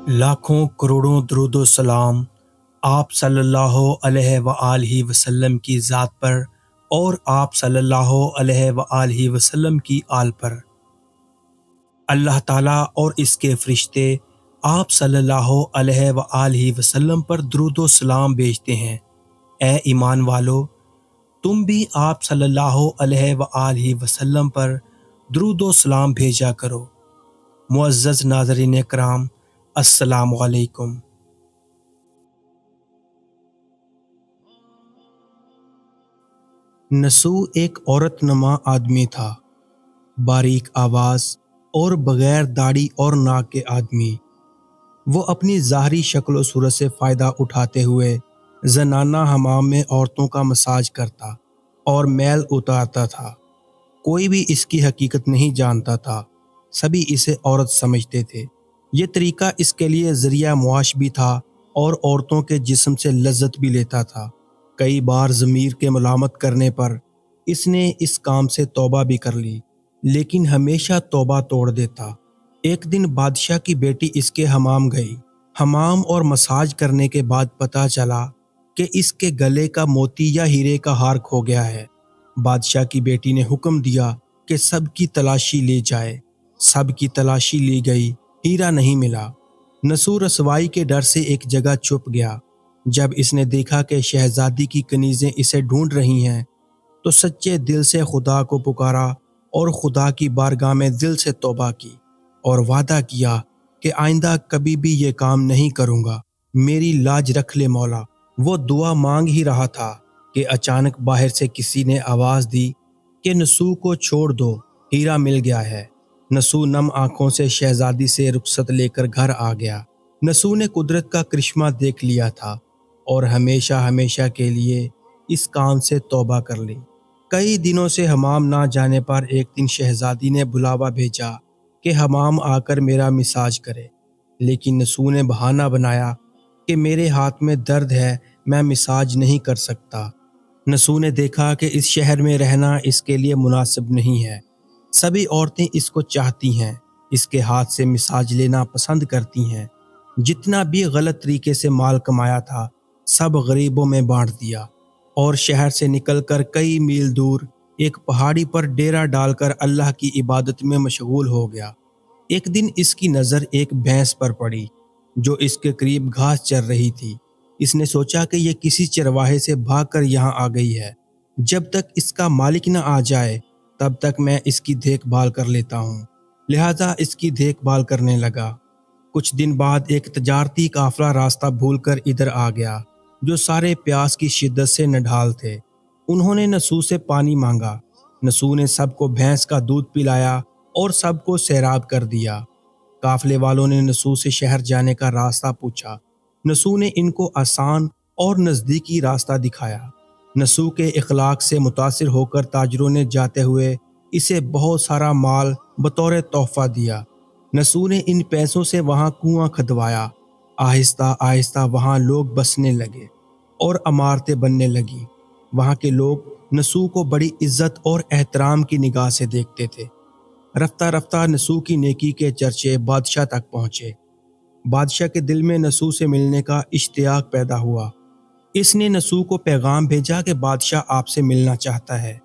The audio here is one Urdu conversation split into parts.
لاکھوں کروڑوں درود و سلام آپ صلی اللہ علیہ وآلہ وسلم کی ذات پر اور آپ صلی اللہ علیہ وآلہ وسلم کی آل پر۔ اللہ تعالیٰ اور اس کے فرشتے آپ صلی اللہ علیہ وآلہ وسلم پر درود و سلام بھیجتے ہیں۔ اے ایمان والو، تم بھی آپ صلی اللہ علیہ وآلہ وسلم پر درود و سلام بھیجا کرو۔ معزز ناظرین کرام، السلام علیکم۔ نسو ایک عورت نما آدمی تھا، باریک آواز اور بغیر داڑھی اور ناک کے آدمی۔ وہ اپنی ظاہری شکل و صورت سے فائدہ اٹھاتے ہوئے زنانہ حمام میں عورتوں کا مساج کرتا اور میل اتارتا تھا۔ کوئی بھی اس کی حقیقت نہیں جانتا تھا، سبھی اسے عورت سمجھتے تھے۔ یہ طریقہ اس کے لیے ذریعہ معاش بھی تھا اور عورتوں کے جسم سے لذت بھی لیتا تھا۔ کئی بار ضمیر کے ملامت کرنے پر اس نے اس کام سے توبہ بھی کر لی، لیکن ہمیشہ توبہ توڑ دیتا۔ ایک دن بادشاہ کی بیٹی اس کے حمام گئی۔ حمام اور مساج کرنے کے بعد پتہ چلا کہ اس کے گلے کا موتی یا ہیرے کا ہار کھو گیا ہے۔ بادشاہ کی بیٹی نے حکم دیا کہ سب کی تلاشی لی جائے۔ سب کی تلاشی لی گئی، ہیرا نہیں ملا۔ نسو رسوائی کے ڈر سے ایک جگہ چھپ گیا۔ جب اس نے دیکھا کہ شہزادی کی کنیزیں اسے ڈھونڈ رہی ہیں تو سچے دل سے خدا کو پکارا اور خدا کی بارگاہ میں دل سے توبہ کی اور وعدہ کیا کہ آئندہ کبھی بھی یہ کام نہیں کروں گا، میری لاج رکھ لے مولا۔ وہ دعا مانگ ہی رہا تھا کہ اچانک باہر سے کسی نے آواز دی کہ نسو کو چھوڑ دو، ہیرا مل گیا ہے۔ نسو نم آنکھوں سے شہزادی سے رخصت لے کر گھر آ گیا۔ نسو نے قدرت کا کرشمہ دیکھ لیا تھا اور ہمیشہ ہمیشہ کے لیے اس کام سے توبہ کر لی۔ کئی دنوں سے حمام نہ جانے پر ایک دن شہزادی نے بلاوا بھیجا کہ حمام آ کر میرا مساج کرے، لیکن نسو نے بہانہ بنایا کہ میرے ہاتھ میں درد ہے، میں مساج نہیں کر سکتا۔ نسو نے دیکھا کہ اس شہر میں رہنا اس کے لیے مناسب نہیں ہے۔ سبھی عورتیں اس کو چاہتی ہیں، اس کے ہاتھ سے مساج لینا پسند کرتی ہیں۔ جتنا بھی غلط طریقے سے مال کمایا تھا سب غریبوں میں بانٹ دیا اور شہر سے نکل کر کئی میل دور ایک پہاڑی پر ڈیرا ڈال کر اللہ کی عبادت میں مشغول ہو گیا۔ ایک دن اس کی نظر ایک بھینس پر پڑی جو اس کے قریب گھاس چر رہی تھی۔ اس نے سوچا کہ یہ کسی چرواہے سے بھاگ کر یہاں آ گئی ہے، جب تک اس کا مالک نہ آ جائے تب تک میں اس کی دیکھ بھال کر لیتا ہوں۔ لہذا اس کی دیکھ بھال کرنے لگا۔ کچھ دن بعد ایک تجارتی قافلہ راستہ بھول کر ادھر آ گیا جو سارے پیاس کی شدت سے نڈھال تھے۔ انہوں نے نسو سے پانی مانگا۔ نسو نے سب کو بھینس کا دودھ پلایا اور سب کو سیراب کر دیا۔ قافلے والوں نے نسو سے شہر جانے کا راستہ پوچھا۔ نسو نے ان کو آسان اور نزدیکی راستہ دکھایا۔ نسو کے اخلاق سے متاثر ہو کر تاجروں نے جاتے ہوئے اسے بہت سارا مال بطور تحفہ دیا۔ نسو نے ان پیسوں سے وہاں کنواں کھدوایا۔ آہستہ آہستہ وہاں لوگ بسنے لگے اور عمارتیں بننے لگیں۔ وہاں کے لوگ نسو کو بڑی عزت اور احترام کی نگاہ سے دیکھتے تھے۔ رفتہ رفتہ نسو کی نیکی کے چرچے بادشاہ تک پہنچے۔ بادشاہ کے دل میں نسو سے ملنے کا اشتیاق پیدا ہوا۔ اس نے نسو کو پیغام بھیجا کہ بادشاہ آپ سے ملنا چاہتا ہے،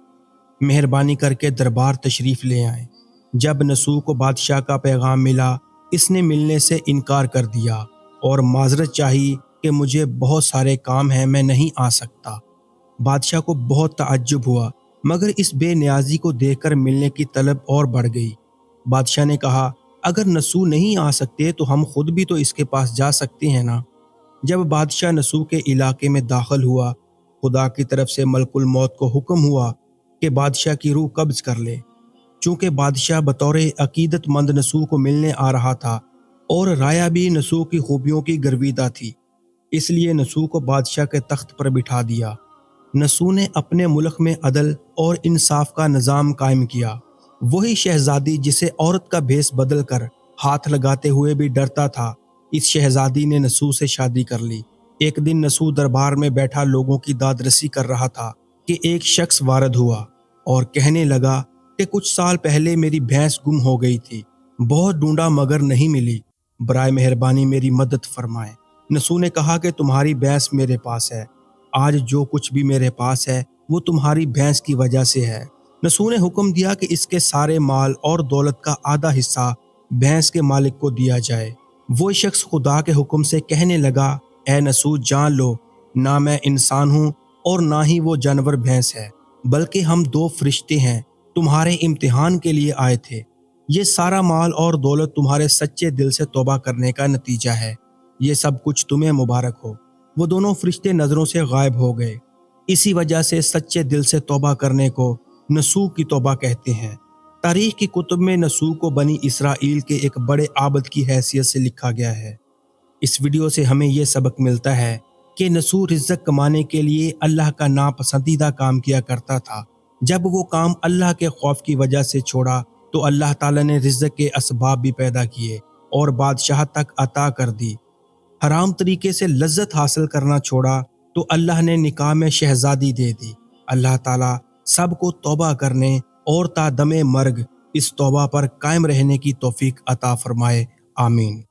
مہربانی کر کے دربار تشریف لے آئیں۔ جب نسو کو بادشاہ کا پیغام ملا اس نے ملنے سے انکار کر دیا اور معذرت چاہی کہ مجھے بہت سارے کام ہیں، میں نہیں آ سکتا۔ بادشاہ کو بہت تعجب ہوا، مگر اس بے نیازی کو دیکھ کر ملنے کی طلب اور بڑھ گئی۔ بادشاہ نے کہا اگر نسو نہیں آ سکتے تو ہم خود بھی تو اس کے پاس جا سکتے ہیں نا۔ جب بادشاہ نسو کے علاقے میں داخل ہوا، خدا کی طرف سے ملک الموت کو حکم ہوا کہ بادشاہ کی روح قبض کر لے۔ چونکہ بادشاہ بطور عقیدت مند نسو کو ملنے آ رہا تھا اور رایا بھی نسو کی خوبیوں کی گرویدہ تھی، اس لیے نسو کو بادشاہ کے تخت پر بٹھا دیا۔ نسو نے اپنے ملک میں عدل اور انصاف کا نظام قائم کیا۔ وہی شہزادی جسے عورت کا بھیس بدل کر ہاتھ لگاتے ہوئے بھی ڈرتا تھا، اس شہزادی نے نسو سے شادی کر لی۔ ایک دن نسو دربار میں بیٹھا لوگوں کی داد رسی کر رہا تھا کہ ایک شخص وارد ہوا اور کہنے لگا کہ کچھ سال پہلے میری بھینس گم ہو گئی تھی، بہت ڈھونڈا مگر نہیں ملی۔ برائے مہربانی میری مدد فرمائیں۔ نسو نے کہا کہ تمہاری بھینس میرے پاس ہے، آج جو کچھ بھی میرے پاس ہے وہ تمہاری بھینس کی وجہ سے ہے۔ نسو نے حکم دیا کہ اس کے سارے مال اور دولت کا آدھا حصہ بھینس کے مالک کو دیا جائے۔ وہ شخص خدا کے حکم سے کہنے لگا، اے نسو جان لو، نہ میں انسان ہوں اور نہ ہی وہ جانور بھینس ہے، بلکہ ہم دو فرشتے ہیں، تمہارے امتحان کے لیے آئے تھے۔ یہ سارا مال اور دولت تمہارے سچے دل سے توبہ کرنے کا نتیجہ ہے، یہ سب کچھ تمہیں مبارک ہو۔ وہ دونوں فرشتے نظروں سے غائب ہو گئے۔ اسی وجہ سے سچے دل سے توبہ کرنے کو نسوح کی توبہ کہتے ہیں۔ تاریخ کی کتب میں نسوح کو بنی اسرائیل کے ایک بڑے عابد کی حیثیت سے لکھا گیا ہے۔ اس ویڈیو سے ہمیں یہ سبق ملتا ہے کہ نسوح رزق کمانے کے لیے اللہ کا ناپسندیدہ کام کیا کرتا تھا۔ جب وہ کام اللہ کے خوف کی وجہ سے چھوڑا تو اللہ تعالیٰ نے رزق کے اسباب بھی پیدا کیے اور بادشاہت تک عطا کر دی۔ حرام طریقے سے لذت حاصل کرنا چھوڑا تو اللہ نے نکاح میں شہزادی دے دی۔ اللہ تعالیٰ سب کو توبہ کرنے اور تا دم مرگ اس توبہ پر قائم رہنے کی توفیق عطا فرمائے، آمین۔